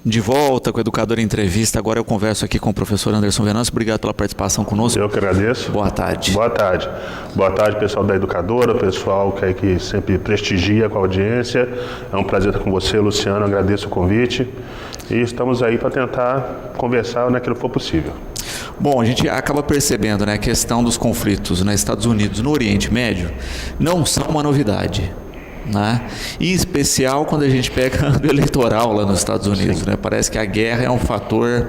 De volta com o Educador em Entrevista. Agora eu converso aqui com o professor Anderson Venâncio. Obrigado pela participação conosco. Eu que agradeço. Boa tarde. Boa tarde. Boa tarde, pessoal da Educadora, pessoal que sempre prestigia com a audiência. É um prazer estar com você, Luciano. Agradeço o convite. E estamos aí para tentar conversar naquilo que for possível. Bom, a gente acaba percebendo, né, a questão dos conflitos nos Estados Unidos, no Oriente Médio, não são uma novidade. Né? Em especial quando a gente pega ano eleitoral lá nos Estados Unidos, né? Parece que a guerra é um fator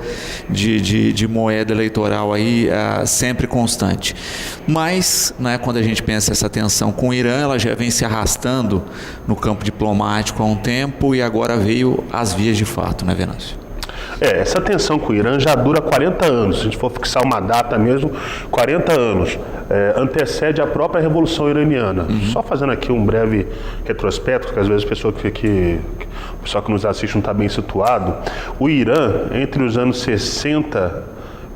de moeda eleitoral aí sempre constante. Mas, né, quando a gente pensa essa tensão com o Irã, ela já vem se arrastando no campo diplomático há um tempo e agora veio às vias de fato, né, Venâncio? Essa tensão com o Irã já dura 40 anos, se a gente for fixar uma data mesmo, 40 anos, antecede a própria Revolução Iraniana. Só fazendo aqui um breve retrospecto, porque às vezes o pessoal que nos assiste não está bem situado, o Irã, entre os anos 60,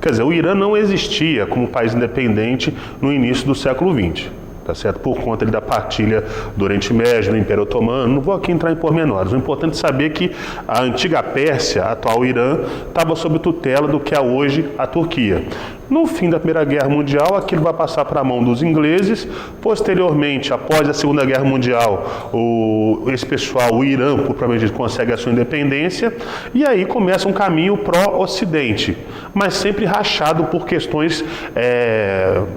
quer dizer, o Irã não existia como país independente no início do século XX. Tá certo? Por conta da partilha do Oriente Médio, do Império Otomano. Não vou aqui entrar em pormenores. O importante é saber que a antiga Pérsia, a atual Irã, estava sob tutela do que é hoje a Turquia. No fim da Primeira Guerra Mundial, aquilo vai passar para a mão dos ingleses. Posteriormente, após a Segunda Guerra Mundial, esse pessoal, o Irã, propriamente consegue a sua independência. E aí começa um caminho pró-Ocidente, mas sempre rachado por questões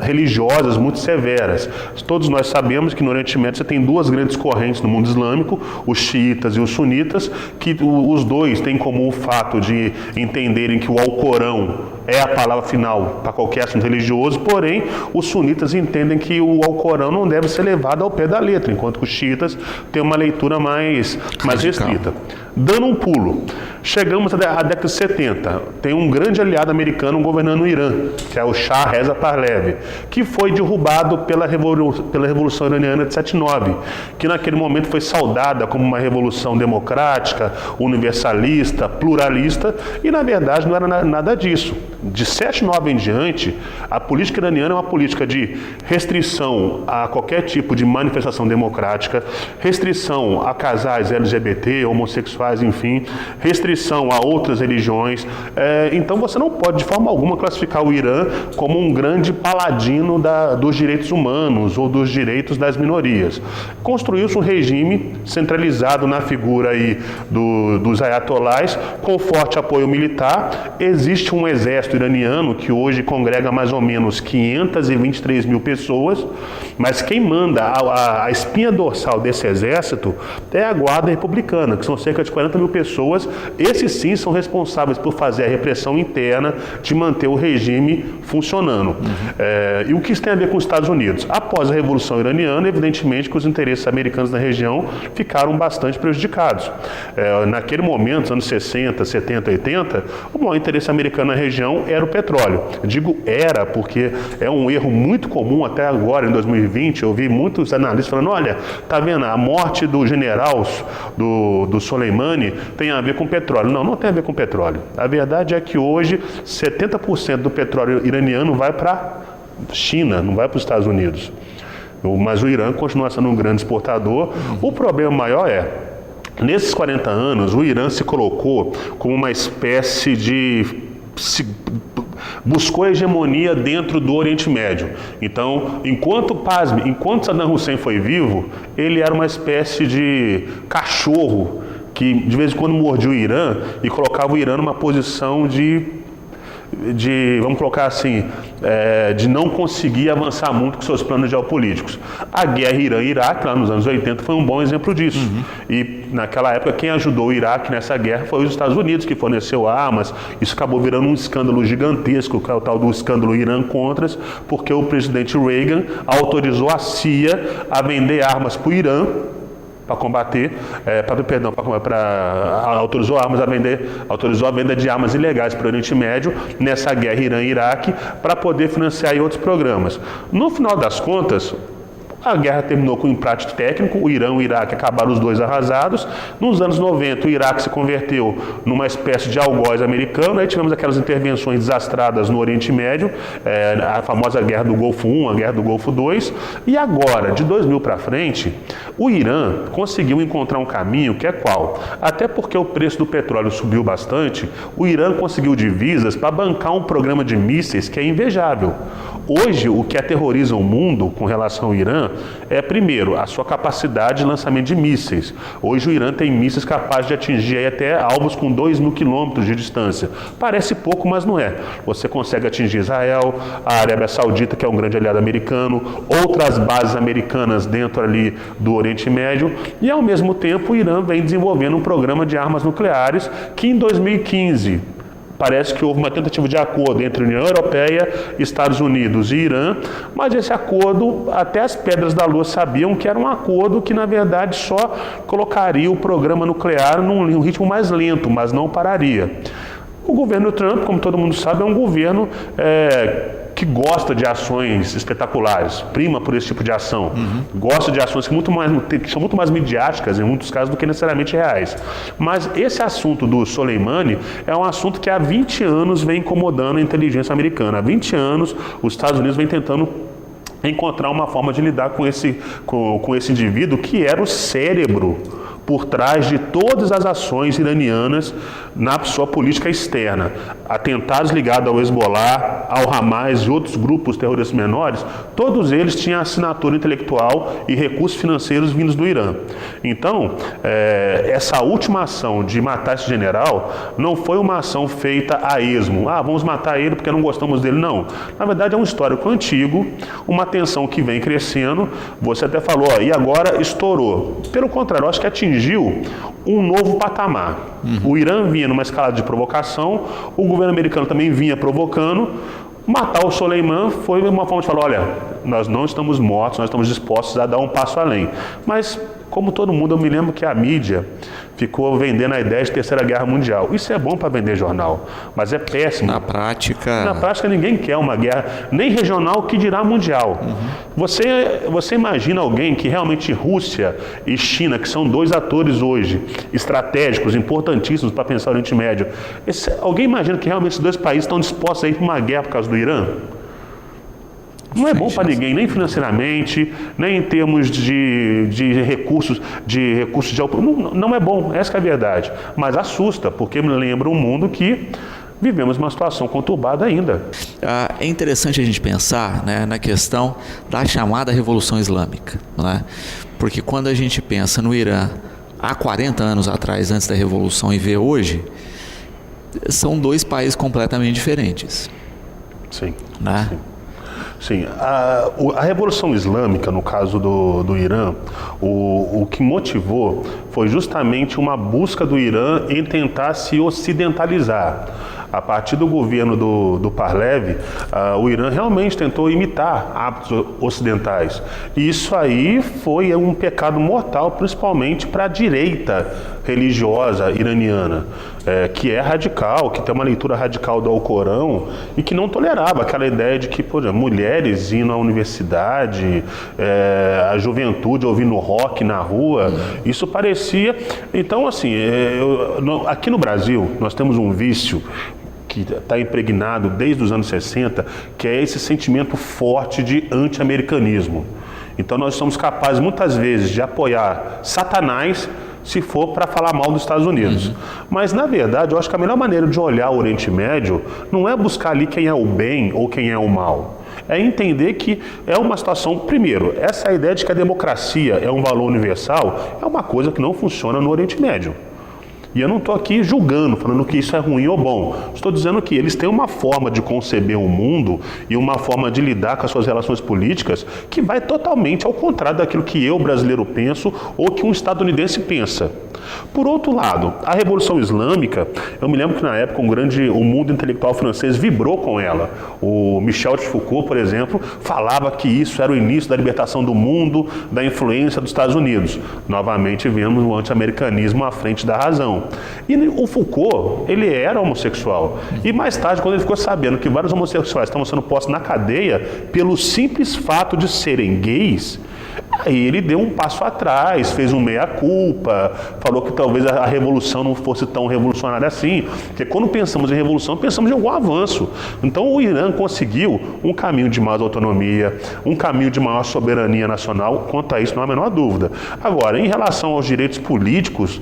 religiosas muito severas. Todos nós sabemos que no Oriente Médio você tem duas grandes correntes no mundo islâmico, os xiitas e os sunitas, que os dois têm em comum o fato de entenderem que o Alcorão é a palavra final para qualquer assunto religioso, porém os sunitas entendem que o Alcorão não deve ser levado ao pé da letra, enquanto que os xiitas têm uma leitura mais restrita. Dando um pulo, chegamos à década de 70, tem um grande aliado americano governando o Irã, que é o Shah Reza Pahlavi, que foi derrubado pela Revolução Iraniana de 79, que naquele momento foi saudada como uma revolução democrática, universalista, pluralista, e na verdade não era nada disso. De 79 em diante, a política iraniana é uma política de restrição a qualquer tipo de manifestação democrática, restrição a casais LGBT, homossexuais, enfim, restrição a outras religiões. Então você não pode de forma alguma classificar o Irã como um grande paladino dos direitos humanos ou dos direitos das minorias. Construiu-se um regime centralizado na figura aí dos ayatolás, com forte apoio militar. Existe um exército iraniano que hoje congrega mais ou menos 523 mil pessoas, mas quem manda a espinha dorsal desse exército é a Guarda Republicana, que são cerca de 40 mil pessoas. Esses sim são responsáveis por fazer a repressão interna, de manter o regime funcionando. E o que isso tem a ver com os Estados Unidos? Após a Revolução Iraniana, evidentemente que os interesses americanos na região ficaram bastante prejudicados. Naquele momento, anos 60, 70, 80, o maior interesse americano na região era o petróleo. Eu digo era porque é um erro muito comum até agora, em 2020, eu vi muitos analistas falando, olha, tá vendo, a morte do general do Soleimani tem a ver com petróleo. Não tem a ver com petróleo. A verdade é que hoje 70% do petróleo iraniano vai para a China, não vai para os Estados Unidos. Mas o Irã continua sendo um grande exportador. O problema maior nesses 40 anos, o Irã se colocou como uma espécie buscou a hegemonia dentro do Oriente Médio. Então, enquanto Saddam Hussein foi vivo, ele era uma espécie de cachorro que de vez em quando mordia o Irã e colocava o Irã numa posição vamos colocar assim, de não conseguir avançar muito com seus planos geopolíticos. A guerra Irã-Iraque, lá nos anos 80, foi um bom exemplo disso. E naquela época, quem ajudou o Iraque nessa guerra foi os Estados Unidos, que forneceu armas. Isso acabou virando um escândalo gigantesco, que é o tal do escândalo Irã-Contras, porque o presidente Reagan autorizou a CIA a vender armas para o Irã, para combater, autorizou a venda de armas ilegais para o Oriente Médio nessa guerra Irã-Iraque para poder financiar outros programas. No final das contas, A guerra terminou com um empate técnico, o Irã e o Iraque acabaram os dois arrasados. Nos anos 90, o Iraque se converteu numa espécie de algoz americano, aí tivemos aquelas intervenções desastradas no Oriente Médio, a famosa Guerra do Golfo I, a Guerra do Golfo II, e agora, de 2000 para frente, o Irã conseguiu encontrar um caminho que é qual? Até porque o preço do petróleo subiu bastante, o Irã conseguiu divisas para bancar um programa de mísseis que é invejável. Hoje, o que aterroriza o mundo com relação ao Irã é, primeiro, a sua capacidade de lançamento de mísseis. Hoje o Irã tem mísseis capazes de atingir aí até alvos com 2.000 quilômetros de distância. Parece pouco, mas não é. Você consegue atingir Israel, a Arábia Saudita, que é um grande aliado americano, outras bases americanas dentro ali do Oriente Médio, e ao mesmo tempo o Irã vem desenvolvendo um programa de armas nucleares que em 2015... parece que houve uma tentativa de acordo entre a União Europeia, Estados Unidos e Irã, mas esse acordo, até as pedras da lua sabiam que era um acordo que, na verdade, só colocaria o programa nuclear num ritmo mais lento, mas não pararia. O governo Trump, como todo mundo sabe, é um governo que gosta de ações espetaculares, prima por esse tipo de ação, gosta de ações que são muito mais midiáticas em muitos casos do que necessariamente reais. Mas esse assunto do Soleimani é um assunto que há 20 anos vem incomodando a inteligência americana. Há 20 anos os Estados Unidos vem tentando encontrar uma forma de lidar com esse indivíduo que era o cérebro por trás de todas as ações iranianas na sua política externa. Atentados ligados ao Hezbollah, ao Hamas e outros grupos terroristas menores, todos eles tinham assinatura intelectual e recursos financeiros vindos do Irã. Então, essa última ação de matar esse general não foi uma ação feita a esmo. Vamos matar ele porque não gostamos dele. Não. Na verdade, é um histórico antigo, uma tensão que vem crescendo. Você até falou, e agora estourou. Pelo contrário, eu acho que atingiu um novo patamar. O Irã vinha numa escalada de provocação, o governo americano também vinha provocando. Matar o Soleimani foi uma forma de falar, olha, nós não estamos mortos, nós estamos dispostos a dar um passo além. Mas, como todo mundo, eu me lembro que a mídia ficou vendendo a ideia de Terceira Guerra Mundial. Isso é bom para vender jornal, mas é péssimo. Na prática, ninguém quer uma guerra, nem regional, que dirá mundial. Você imagina alguém que realmente Rússia e China, que são dois atores hoje, estratégicos, importantíssimos para pensar o Oriente Médio, alguém imagina que realmente esses dois países estão dispostos a ir para uma guerra por causa do Irã? Não é bom para ninguém, nem financeiramente, nem em termos de recursos, não é bom, essa é a verdade. Mas assusta, porque me lembra um mundo que vivemos uma situação conturbada ainda. É interessante a gente pensar, né, na questão da chamada Revolução Islâmica, né? Porque quando a gente pensa no Irã há 40 anos atrás, antes da Revolução, e vê hoje, são dois países completamente diferentes. Sim. Né? Sim, a Revolução Islâmica, no caso do Irã, o que motivou foi justamente uma busca do Irã em tentar se ocidentalizar. A partir do governo do Pahlavi, o Irã realmente tentou imitar hábitos ocidentais. E isso aí foi um pecado mortal, principalmente para a direita religiosa iraniana, que é radical, que tem uma leitura radical do Alcorão e que não tolerava aquela ideia de que mulheres indo à universidade, a juventude ouvindo rock na rua, isso parecia... Então, assim, aqui no Brasil, nós temos um vício que está impregnado desde os anos 60, que é esse sentimento forte de anti-americanismo. Então nós somos capazes muitas vezes de apoiar Satanás se for para falar mal dos Estados Unidos. Mas na verdade eu acho que a melhor maneira de olhar o Oriente Médio não é buscar ali quem é o bem ou quem é o mal. É entender que é uma situação, primeiro, essa ideia de que a democracia é um valor universal é uma coisa que não funciona no Oriente Médio. E eu não estou aqui julgando, falando que isso é ruim ou bom. Estou dizendo que eles têm uma forma de conceber o mundo e uma forma de lidar com as suas relações políticas que vai totalmente ao contrário daquilo que eu, brasileiro, penso ou que um estadunidense pensa. Por outro lado, a Revolução Islâmica, eu me lembro que na época o mundo intelectual francês vibrou com ela. O Michel de Foucault, por exemplo, falava que isso era o início da libertação do mundo, da influência dos Estados Unidos. Novamente vemos o anti-americanismo à frente da razão. E o Foucault, ele era homossexual. E mais tarde, quando ele ficou sabendo que vários homossexuais estavam sendo postos na cadeia pelo simples fato de serem gays, Aí ele deu um passo atrás, fez um meia-culpa, falou que talvez a revolução não fosse tão revolucionária assim, porque quando pensamos em revolução, pensamos em algum avanço. Então o Irã conseguiu um caminho de mais autonomia, um caminho de maior soberania nacional, quanto a isso não há a menor dúvida. Agora, em relação aos direitos políticos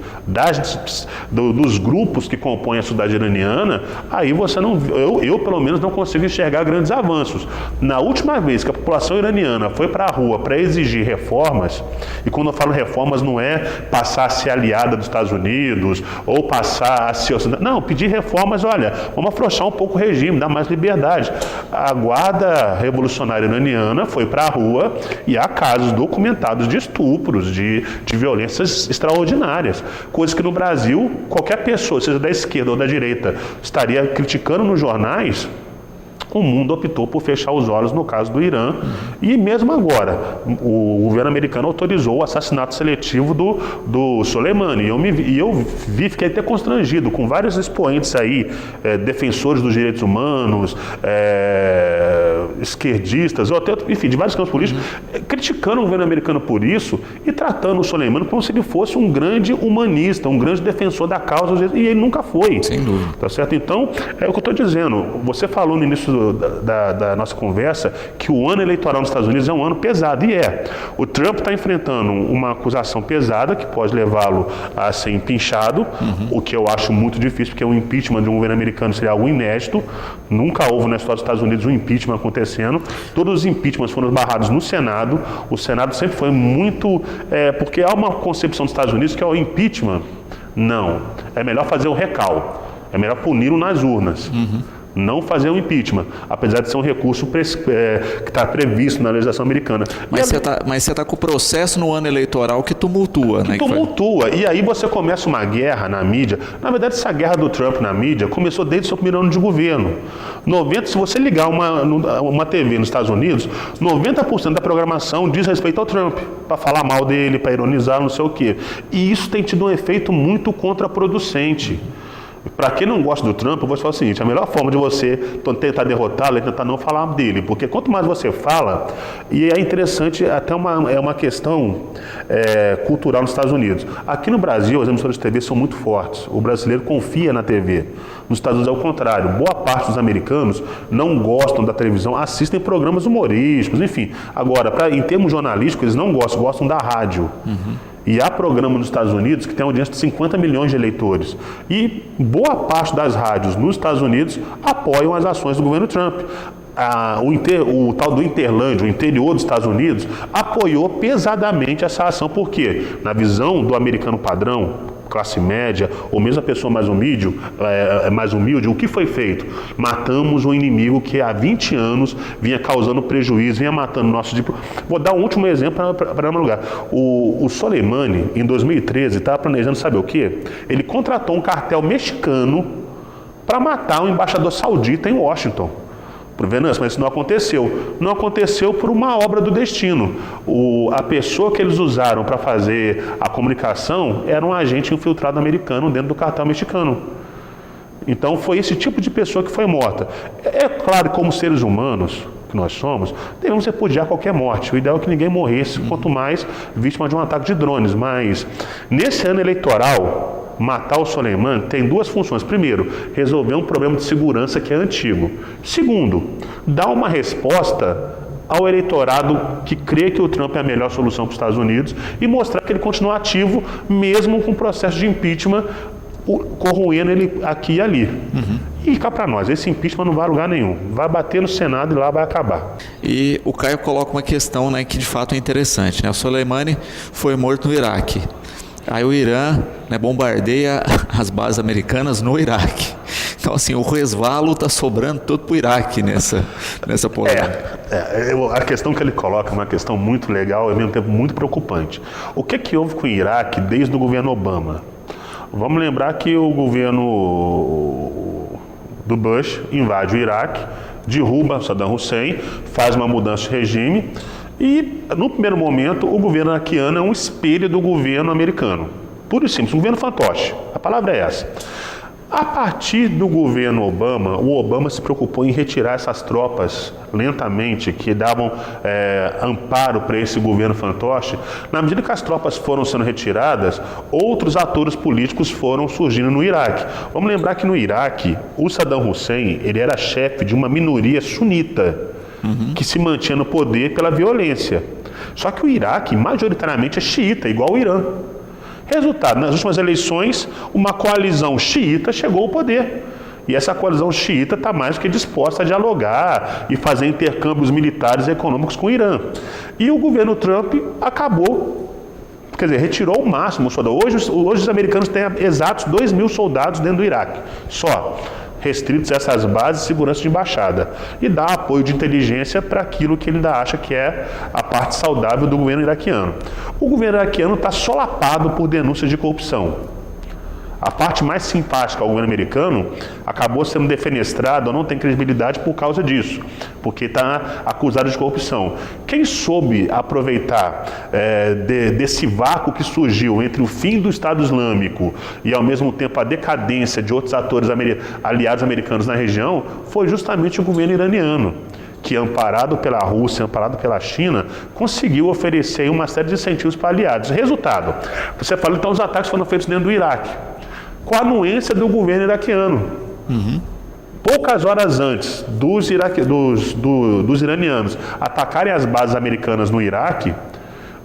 dos grupos que compõem a sociedade iraniana, aí você não, eu pelo menos não consigo enxergar grandes avanços. Na última vez que a população iraniana foi para a rua para exigir reformas, e quando eu falo reformas não é passar a ser aliada dos Estados Unidos ou passar a ser ocidental, não, pedir reformas, olha, vamos afrouxar um pouco o regime, dar mais liberdade. A guarda revolucionária iraniana foi para a rua e há casos documentados de estupros, de violências extraordinárias, coisas que no Brasil qualquer pessoa, seja da esquerda ou da direita, estaria criticando nos jornais. O mundo optou por fechar os olhos no caso do Irã. E mesmo agora, o governo americano autorizou o assassinato seletivo do Soleimani. E eu fiquei até constrangido com vários expoentes aí, defensores dos direitos humanos, esquerdistas, ou até, enfim, de vários campos políticos, criticando o governo americano por isso e tratando o Soleimani como se ele fosse um grande humanista, um grande defensor da causa, e ele nunca foi. Sem dúvida. Tá certo? Então, é o que eu estou dizendo. Você falou no início da nossa conversa que o ano eleitoral nos Estados Unidos é um ano pesado, e é. O Trump está enfrentando uma acusação pesada que pode levá-lo a ser empinchado, o que eu acho muito difícil, porque o impeachment de um governo americano seria algo inédito. Nunca houve na história dos Estados Unidos um impeachment acontecendo. Todos os impeachments foram barrados no Senado. O Senado sempre foi muito... porque há uma concepção dos Estados Unidos que é o impeachment. Não. É melhor fazer o recal. É melhor puni-lo nas urnas. Não fazer um impeachment, apesar de ser um recurso que está previsto na legislação americana. Mas você está com o processo no ano eleitoral que tumultua, né? Tumultua. E aí você começa uma guerra na mídia. Na verdade, essa guerra do Trump na mídia começou desde o seu primeiro ano de governo. Se você ligar uma TV nos Estados Unidos, 90% da programação diz respeito ao Trump, para falar mal dele, para ironizar, não sei o quê. E isso tem tido um efeito muito contraproducente. Para quem não gosta do Trump, eu vou te falar o seguinte: a melhor forma de você tentar derrotá-lo é tentar não falar dele, porque quanto mais você fala, e é interessante, até uma questão cultural nos Estados Unidos. Aqui no Brasil, as emissoras de TV são muito fortes, o brasileiro confia na TV. Nos Estados Unidos é o contrário, boa parte dos americanos não gostam da televisão, assistem programas humorísticos, enfim. Agora, em termos jornalísticos, eles não gostam da rádio. E há programa nos Estados Unidos que tem uma audiência de 50 milhões de eleitores. E boa parte das rádios nos Estados Unidos apoiam as ações do governo Trump. O tal do Interlândia, o interior dos Estados Unidos, apoiou pesadamente essa ação. Por quê? Na visão do americano padrão, classe média, ou mesmo a pessoa mais humilde, o que foi feito? Matamos um inimigo que há 20 anos vinha causando prejuízo, vinha matando nossos... Vou dar um último exemplo para não lugar. O Soleimani, em 2013, estava planejando, sabe o quê? Ele contratou um cartel mexicano para matar um embaixador saudita em Washington. Venâncio, mas isso não aconteceu. Não aconteceu por uma obra do destino. A pessoa que eles usaram para fazer a comunicação era um agente infiltrado americano dentro do cartel mexicano. Então foi esse tipo de pessoa que foi morta. É claro que como seres humanos que nós somos, devemos repudiar qualquer morte. O ideal é que ninguém morresse, quanto mais vítima de um ataque de drones. Mas nesse ano eleitoral, matar o Soleimani tem duas funções. Primeiro, resolver um problema de segurança que é antigo. Segundo, dar uma resposta ao eleitorado que crê que o Trump é a melhor solução para os Estados Unidos e mostrar que ele continua ativo mesmo com o processo de impeachment corroendo ele aqui e ali. E cá para nós, esse impeachment não vai a lugar nenhum. Vai bater no Senado e lá vai acabar. E o Caio coloca uma questão, né, que de fato é interessante, né? O Soleimani foi morto no Iraque. Aí o Irã, né, bombardeia as bases americanas no Iraque. Então, assim, o resvalo está sobrando todo para o Iraque nessa polêmica. A questão que ele coloca é uma questão muito legal e ao mesmo tempo muito preocupante. O que houve com o Iraque desde o governo Obama? Vamos lembrar que o governo do Bush invade o Iraque, derruba Saddam Hussein, faz uma mudança de regime. E, no primeiro momento, o governo iraquiano é um espelho do governo americano. Puro e simples, um governo fantoche. A palavra é essa. A partir do governo Obama, o Obama se preocupou em retirar essas tropas lentamente, que davam amparo para esse governo fantoche. Na medida que as tropas foram sendo retiradas, outros atores políticos foram surgindo no Iraque. Vamos lembrar que no Iraque, o Saddam Hussein ele era chefe de uma minoria sunita, que se mantinha no poder pela violência. Só que o Iraque, majoritariamente, é xiita, igual o Irã. Resultado, nas últimas eleições, uma coalizão xiita chegou ao poder. E essa coalizão xiita está mais do que disposta a dialogar e fazer intercâmbios militares e econômicos com o Irã. E o governo Trump acabou, quer dizer, retirou o máximo. Hoje os americanos têm exatos 2.000 soldados dentro do Iraque, só. Restritos a essas bases de segurança de embaixada, e dá apoio de inteligência para aquilo que ele ainda acha que é a parte saudável do governo iraquiano. O governo iraquiano está solapado por denúncias de corrupção. A parte mais simpática ao governo americano acabou sendo defenestrada ou não tem credibilidade por causa disso, porque está acusado de corrupção. Quem soube aproveitar desse vácuo que surgiu entre o fim do Estado Islâmico e ao mesmo tempo a decadência de outros atores aliados americanos na região foi justamente o governo iraniano, que amparado pela Rússia, amparado pela China, conseguiu oferecer uma série de incentivos para aliados. Resultado, você fala, então os ataques foram feitos dentro do Iraque, com a anuência do governo iraquiano. Poucas horas antes dos iranianos atacarem as bases americanas no Iraque,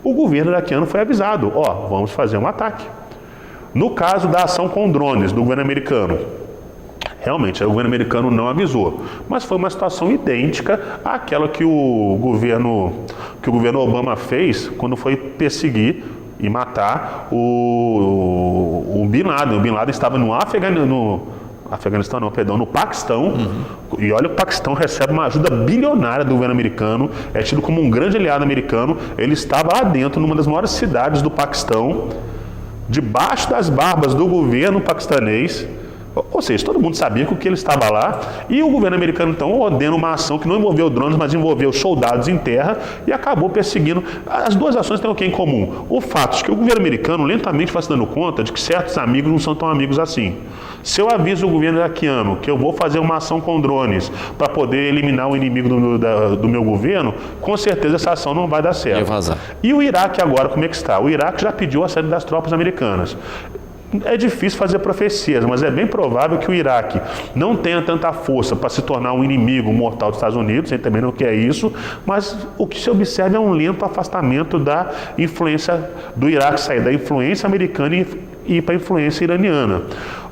o governo iraquiano foi avisado, vamos fazer um ataque. No caso da ação com drones do governo americano, realmente o governo americano não avisou, mas foi uma situação idêntica àquela que o governo Obama fez quando foi perseguir e matar o Bin Laden. O Bin Laden estava no Paquistão. E olha, o Paquistão recebe uma ajuda bilionária do governo americano, é tido como um grande aliado americano. Ele estava lá dentro, numa das maiores cidades do Paquistão, debaixo das barbas do governo paquistanês. Ou seja, todo mundo sabia que ele estava lá, e o governo americano então ordena uma ação que não envolveu drones, mas envolveu soldados em terra, e acabou perseguindo. As duas ações têm o que em comum? O fato de que o governo americano lentamente vai se dando conta de que certos amigos não são tão amigos assim. Se eu aviso o governo iraquiano que eu vou fazer uma ação com drones para poder eliminar o inimigo do meu governo, com certeza essa ação não vai dar certo. E o Iraque agora, como é que está? O Iraque já pediu a saída das tropas americanas. É difícil fazer profecias, mas é bem provável que o Iraque não tenha tanta força para se tornar um inimigo mortal dos Estados Unidos, a gente também não quer isso, mas o que se observa é um lento afastamento da influência do Iraque, sair da influência americana e ir para a influência iraniana.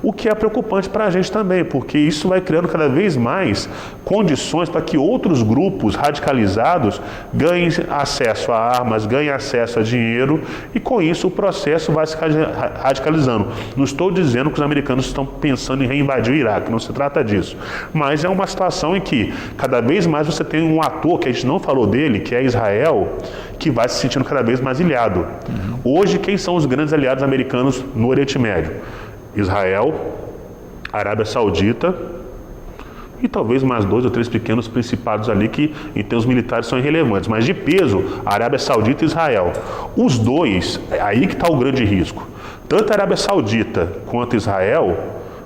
O que é preocupante para a gente também, porque isso vai criando cada vez mais condições para que outros grupos radicalizados ganhem acesso a armas, ganhem acesso a dinheiro, e com isso o processo vai se radicalizando. Não estou dizendo que os americanos estão pensando em reinvadir o Iraque, não se trata disso. Mas é uma situação em que cada vez mais você tem um ator, que a gente não falou dele, que é Israel, que vai se sentindo cada vez mais ilhado. Hoje, quem são os grandes aliados americanos no Oriente Médio? Israel, Arábia Saudita e talvez mais 2 ou 3 pequenos principados ali que em termos militares são irrelevantes, mas de peso, a Arábia Saudita e Israel. Os dois, é aí que está o grande risco. Tanto a Arábia Saudita quanto Israel,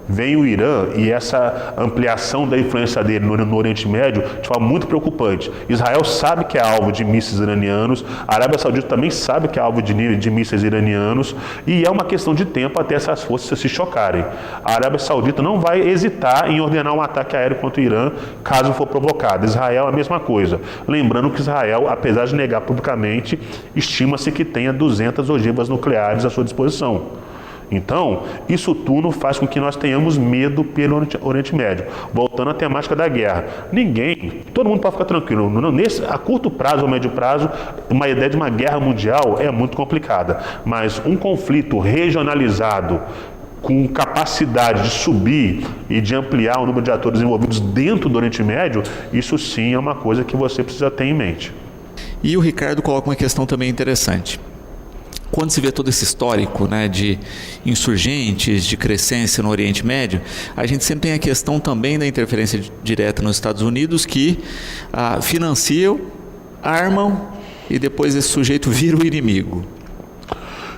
vem o Irã e essa ampliação da influência dele no Oriente Médio de forma muito preocupante. Israel sabe que é alvo de mísseis iranianos, a Arábia Saudita também sabe que é alvo de mísseis iranianos, e é uma questão de tempo até essas forças se chocarem. A Arábia Saudita não vai hesitar em ordenar um ataque aéreo contra o Irã caso for provocado. Israel é a mesma coisa. Lembrando que Israel, apesar de negar publicamente, estima-se que tenha 200 ogivas nucleares à sua disposição. Então, isso tudo faz com que nós tenhamos medo pelo Oriente Médio. Voltando à temática da guerra. Todo mundo pode ficar tranquilo. A curto prazo ou médio prazo, uma ideia de uma guerra mundial é muito complicada. Mas um conflito regionalizado, com capacidade de subir e de ampliar o número de atores envolvidos dentro do Oriente Médio, isso sim é uma coisa que você precisa ter em mente. E o Ricardo coloca uma questão também interessante. Quando se vê todo esse histórico, né, de insurgentes, de crescência no Oriente Médio, a gente sempre tem a questão também da interferência direta nos Estados Unidos, que financiam, armam e depois esse sujeito vira o inimigo.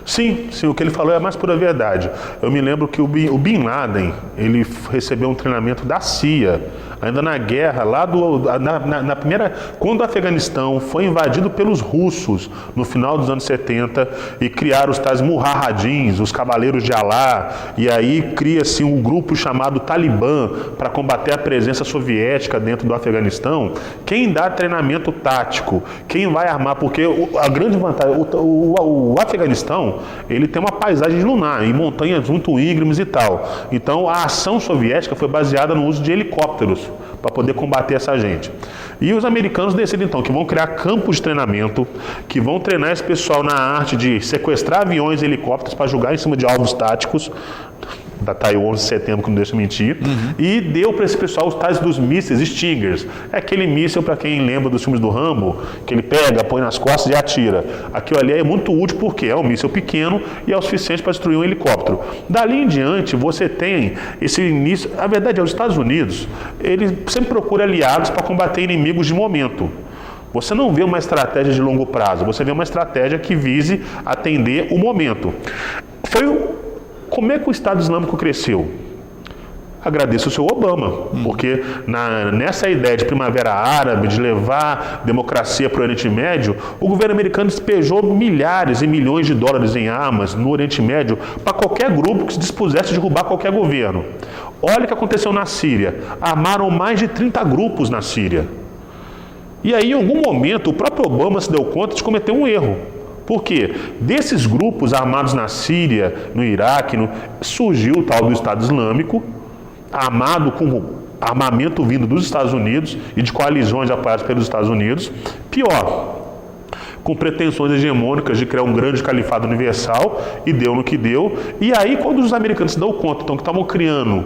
Sim, sim, o que ele falou é a mais pura verdade. Eu me lembro que o Bin Laden, ele recebeu um treinamento da CIA, ainda na guerra, lá na primeira... Quando o Afeganistão foi invadido pelos russos, no final dos anos 70, e criaram os tais Mujahidins, os Cavaleiros de Alá, e aí cria-se um grupo chamado Talibã para combater a presença soviética dentro do Afeganistão. Quem dá treinamento tático, quem vai armar, porque a grande vantagem, o Afeganistão, ele tem uma paisagem lunar, em montanhas muito íngremes e tal. Então a ação soviética foi baseada no uso de helicópteros para poder combater essa gente. E os americanos decidem então que vão criar campos de treinamento, que vão treinar esse pessoal na arte de sequestrar aviões e helicópteros para jogar em cima de alvos táticos. Tá aí o 11 de setembro, que não deixa mentir, e deu para esse pessoal os tais dos mísseis Stingers. É aquele míssil, para quem lembra dos filmes do Rambo, que ele pega, põe nas costas e atira. Aquilo ali é muito útil porque é um míssil pequeno e é o suficiente para destruir um helicóptero. Dali em diante, você tem esse início. A verdade é, os Estados Unidos, eles sempre procuram aliados para combater inimigos de momento. Você não vê uma estratégia de longo prazo, você vê uma estratégia que vise atender o momento. Como é que o Estado Islâmico cresceu? Agradeço o seu Obama, porque nessa ideia de primavera árabe, de levar democracia para o Oriente Médio, o governo americano despejou milhares e milhões de dólares em armas no Oriente Médio para qualquer grupo que se dispusesse a derrubar qualquer governo. Olha o que aconteceu na Síria. Armaram mais de 30 grupos na Síria. E aí, em algum momento, o próprio Obama se deu conta de cometer um erro. Por quê? Desses grupos armados na Síria, no Iraque, surgiu o tal do Estado Islâmico, armado com armamento vindo dos Estados Unidos e de coalizões apoiadas pelos Estados Unidos. Pior, com pretensões hegemônicas de criar um grande califado universal, e deu no que deu. E aí, quando os americanos se dão conta então, que estavam criando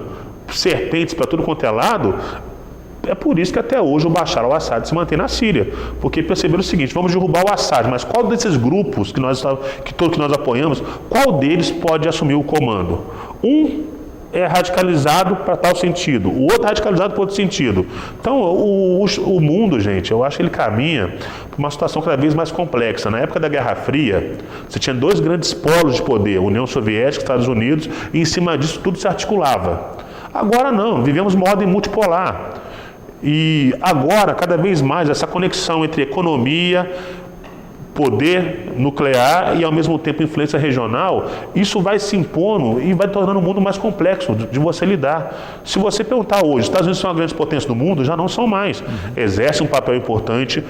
serpentes para tudo quanto é lado, é por isso que até hoje o Bashar al-Assad se mantém na Síria, porque perceberam o seguinte: vamos derrubar o Assad, mas qual desses grupos que nós apoiamos, qual deles pode assumir o comando? Um é radicalizado para tal sentido, o outro é radicalizado para outro sentido. Então o mundo, gente, eu acho que ele caminha para uma situação cada vez mais complexa. Na época da Guerra Fria, você tinha dois grandes polos de poder, a União Soviética e Estados Unidos, e em cima disso tudo se articulava. Agora não, vivemos uma ordem multipolar. E agora, cada vez mais, essa conexão entre economia, poder nuclear e, ao mesmo tempo, influência regional, isso vai se impondo e vai tornando o mundo mais complexo de você lidar. Se você perguntar hoje, os Estados Unidos são a grande potência do mundo? Já não são mais. Exercem um papel importante.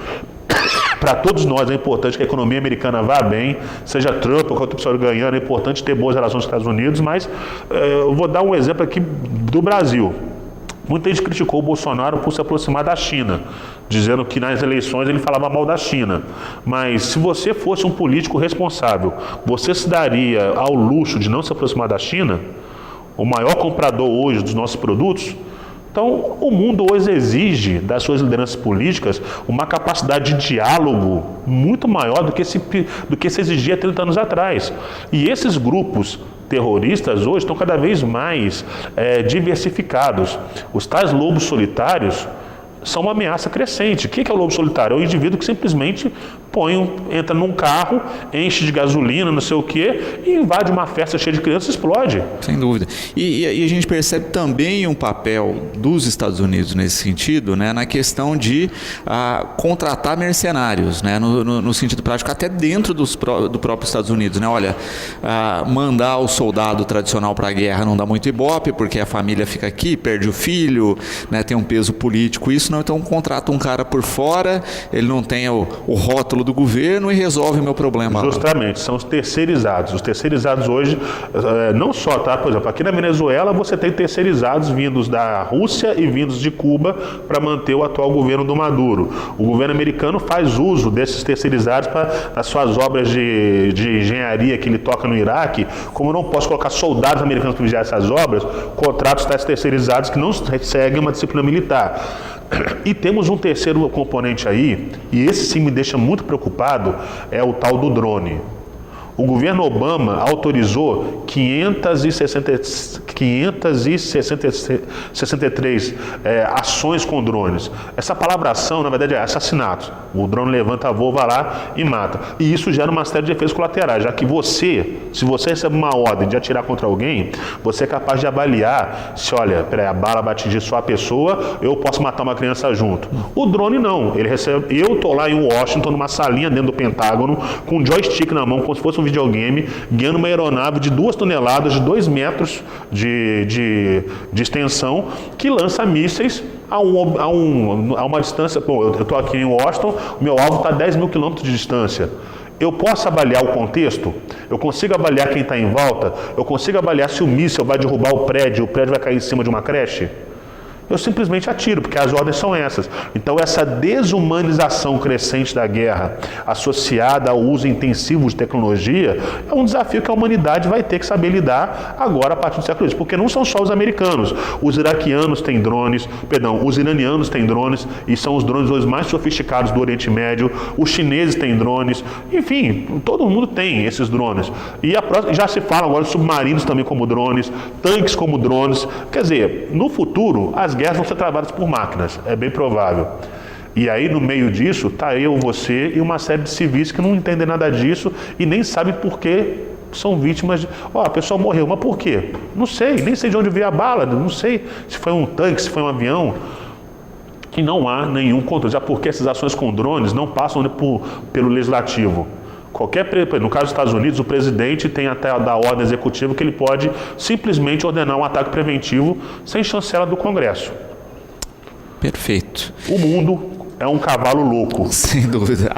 Para todos nós é importante que a economia americana vá bem, seja Trump ou qualquer pessoa ganhando, é importante ter boas relações com os Estados Unidos, mas eu vou dar um exemplo aqui do Brasil. Muita gente criticou o Bolsonaro por se aproximar da China, dizendo que nas eleições ele falava mal da China. Mas se você fosse um político responsável, você se daria ao luxo de não se aproximar da China, o maior comprador hoje dos nossos produtos? Então, o mundo hoje exige das suas lideranças políticas uma capacidade de diálogo muito maior do que se exigia 30 anos atrás. E esses grupos terroristas hoje estão cada vez mais diversificados. Os tais lobos solitários são uma ameaça crescente. O que é o lobo solitário? É o indivíduo que simplesmente entra num carro, enche de gasolina, não sei o quê, e invade uma festa cheia de crianças e explode. Sem dúvida. E a gente percebe também um papel dos Estados Unidos nesse sentido, né, na questão de contratar mercenários, né, no sentido prático, até dentro do próprio Estados Unidos. Né? Olha, mandar o soldado tradicional para a guerra não dá muito ibope, porque a família fica aqui, perde o filho, né, tem um peso político, isso não, então contrata um cara por fora, ele não tem o rótulo do governo e resolve o meu problema. Justamente, são os terceirizados. Os terceirizados hoje, não só, tá? Por exemplo, aqui na Venezuela você tem terceirizados vindos da Rússia e vindos de Cuba para manter o atual governo do Maduro. O governo americano faz uso desses terceirizados para as suas obras de engenharia que ele toca no Iraque. Como eu não posso colocar soldados americanos para vigiar essas obras, contratos tais terceirizados que não seguem uma disciplina militar. E temos um terceiro componente aí, e esse sim me deixa muito preocupado, é o tal do drone. O governo Obama autorizou 563 ações com drones. Essa palavra ação, na verdade, é assassinato. O drone levanta voo, vai lá e mata. E isso gera uma série de efeitos colaterais, já que se você recebe uma ordem de atirar contra alguém, você é capaz de avaliar se, olha, peraí, a bala vai atingir só a pessoa, eu posso matar uma criança junto. O drone não. Ele recebe, eu tô lá em Washington, numa salinha dentro do Pentágono, com um joystick na mão, como se fosse um videogame, guiando uma aeronave de 2 toneladas, de 2 metros de extensão, que lança mísseis a uma distância. Bom, eu estou aqui em Washington, o meu alvo está a 10 mil quilômetros de distância. Eu posso avaliar o contexto? Eu consigo avaliar quem está em volta? Eu consigo avaliar se o míssil vai derrubar o prédio vai cair em cima de uma creche? Eu simplesmente atiro, porque as ordens são essas. Então, essa desumanização crescente da guerra, associada ao uso intensivo de tecnologia, é um desafio que a humanidade vai ter que saber lidar agora a partir do século XX. Porque não são só os americanos. Os iraquianos têm drones, os iranianos têm drones, e são os drones hoje mais sofisticados do Oriente Médio. Os chineses têm drones. Enfim, todo mundo tem esses drones. E já se fala agora de submarinos também como drones, tanques como drones. Quer dizer, no futuro, as guerras vão ser travadas por máquinas, é bem provável. E aí, no meio disso, está eu, você e uma série de civis que não entendem nada disso e nem sabem por que são vítimas de... a pessoa morreu, mas por quê? Não sei, nem sei de onde veio a bala, não sei se foi um tanque, se foi um avião. E não há nenhum controle, já porque essas ações com drones não passam pelo legislativo. No caso dos Estados Unidos, o presidente tem até da ordem executiva que ele pode simplesmente ordenar um ataque preventivo sem chancela do Congresso. Perfeito. O mundo é um cavalo louco. Sem dúvida.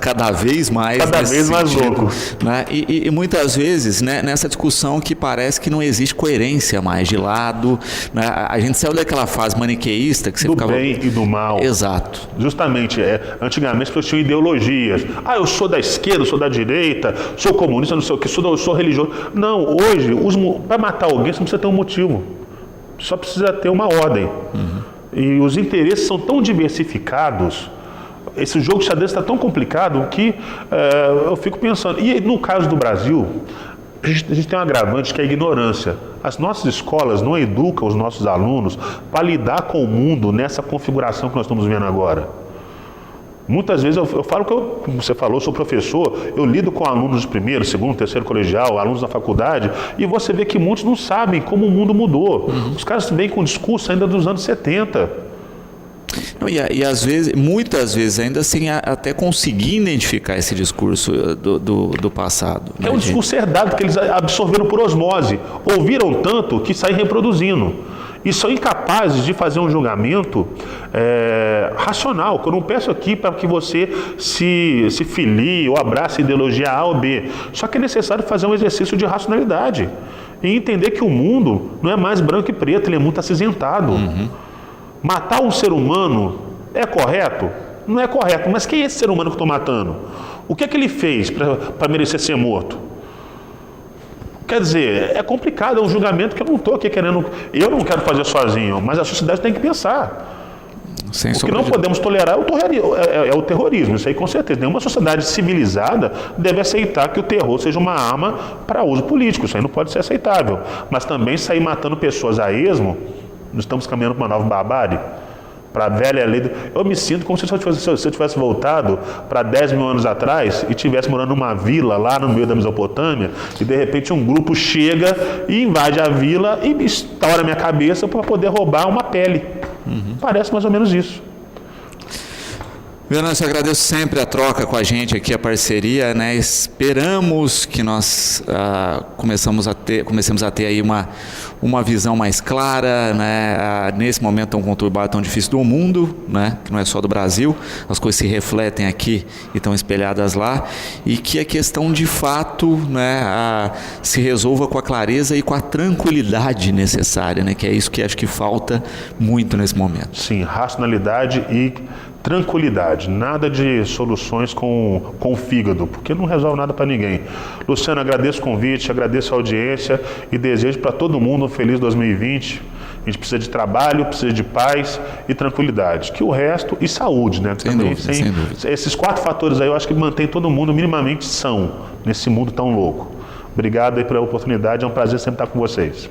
Cada vez mais. Cada vez mais sentido, louco. Né? E muitas vezes, né, nessa discussão que parece que não existe coerência mais de lado. Né? A gente saiu daquela fase maniqueísta que você ficava... Do bem e do mal. Exato. Justamente. Antigamente as pessoas tinham ideologias. Eu sou da esquerda, eu sou da direita, sou comunista, não sei o que, sou religioso. Não, hoje, para matar alguém você não precisa ter um motivo. Só precisa ter uma ordem. E os interesses são tão diversificados, esse jogo de xadrez está tão complicado que eu fico pensando. E no caso do Brasil, a gente tem um agravante que é a ignorância. As nossas escolas não educam os nossos alunos para lidar com o mundo nessa configuração que nós estamos vendo agora. Muitas vezes eu falo como você falou, eu sou professor, eu lido com alunos de primeiro, segundo, terceiro colegial, alunos da faculdade, e você vê que muitos não sabem como o mundo mudou. Os caras vêm com discurso ainda dos anos 70. E às vezes, muitas vezes ainda sem até conseguir identificar esse discurso do passado. É um discurso herdado que eles absorveram por osmose, ouviram tanto que saem reproduzindo. E são incapazes de fazer um julgamento racional, que eu não peço aqui para que você se filie ou abrace a ideologia A ou B. Só que é necessário fazer um exercício de racionalidade e entender que o mundo não é mais branco e preto, ele é muito acinzentado. Matar um ser humano é correto? Não é correto, mas quem é esse ser humano que eu estou matando? O que é que ele fez para merecer ser morto? Quer dizer, é complicado, é um julgamento que eu não estou aqui querendo... Eu não quero fazer sozinho, mas a sociedade tem que pensar. O que não podemos tolerar é o terrorismo, isso aí com certeza. Nenhuma sociedade civilizada deve aceitar que o terror seja uma arma para uso político, isso aí não pode ser aceitável. Mas também sair matando pessoas a esmo, nós estamos caminhando para uma nova barbárie. Para a velha lei. Eu me sinto como se eu tivesse voltado para 10 mil anos atrás e estivesse morando numa vila lá no meio da Mesopotâmia e de repente um grupo chega e invade a vila e estoura a minha cabeça para poder roubar uma pele. Parece mais ou menos isso. Venâncio, eu agradeço sempre a troca com a gente aqui, a parceria, né? Esperamos que nós comecemos a ter aí uma visão mais clara, né? Nesse momento tão conturbado, tão difícil do mundo, né? Que não é só do Brasil, as coisas se refletem aqui e estão espelhadas lá, e que a questão de fato, né, se resolva com a clareza e com a tranquilidade necessária, né? Que é isso que acho que falta muito nesse momento. Sim, racionalidade e tranquilidade, nada de soluções com o fígado, porque não resolve nada para ninguém. Luciano, agradeço o convite, agradeço a audiência e desejo para todo mundo um feliz 2020. A gente precisa de trabalho, precisa de paz e tranquilidade. Que o resto, e saúde, né? Sem dúvida. Esses 4 fatores aí eu acho que mantém todo mundo minimamente são nesse mundo tão louco. Obrigado aí pela oportunidade, é um prazer sempre estar com vocês.